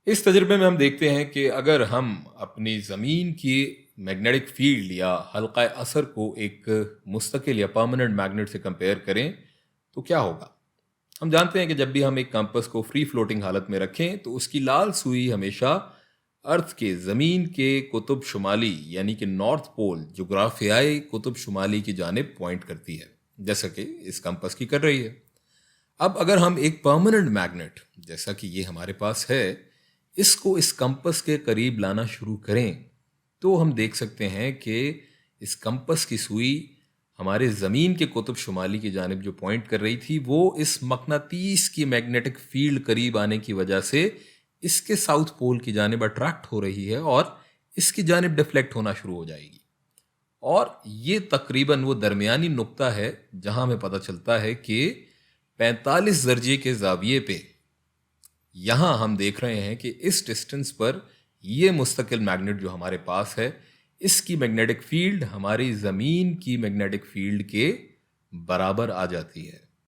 اس تجربے میں ہم دیکھتے ہیں کہ اگر ہم اپنی زمین کی میگنیٹک فیلڈ یا حلقہ اثر کو ایک مستقل یا پرماننٹ میگنیٹ سے کمپیئر کریں تو کیا ہوگا؟ ہم جانتے ہیں کہ جب بھی ہم ایک کمپس کو فری فلوٹنگ حالت میں رکھیں تو اس کی لال سوئی ہمیشہ ارتھ کے زمین کے قطب شمالی یعنی کہ نارتھ پول جغرافیائی قطب شمالی کی جانب پوائنٹ کرتی ہے، جیسا کہ اس کمپس کی کر رہی ہے۔ اب اگر ہم ایک پرماننٹ میگنیٹ جیسا کہ یہ ہمارے پاس ہے اس کو اس کمپس کے قریب لانا شروع کریں تو ہم دیکھ سکتے ہیں کہ اس کمپس کی سوئی ہمارے زمین کے قطب شمالی کی جانب جو پوائنٹ کر رہی تھی وہ اس مقناطیس کی میگنیٹک فیلڈ قریب آنے کی وجہ سے اس کے ساؤتھ پول کی جانب اٹریکٹ ہو رہی ہے اور اس کی جانب ڈیفلیکٹ ہونا شروع ہو جائے گی، اور یہ تقریباً وہ درمیانی نقطہ ہے جہاں ہمیں پتہ چلتا ہے کہ 45 درجے کے زاویے پہ یہاں ہم دیکھ رہے ہیں کہ اس ڈسٹنس پر یہ مستقل میگنیٹ جو ہمارے پاس ہے اس کی میگنیٹک فیلڈ ہماری زمین کی میگنیٹک فیلڈ کے برابر آ جاتی ہے۔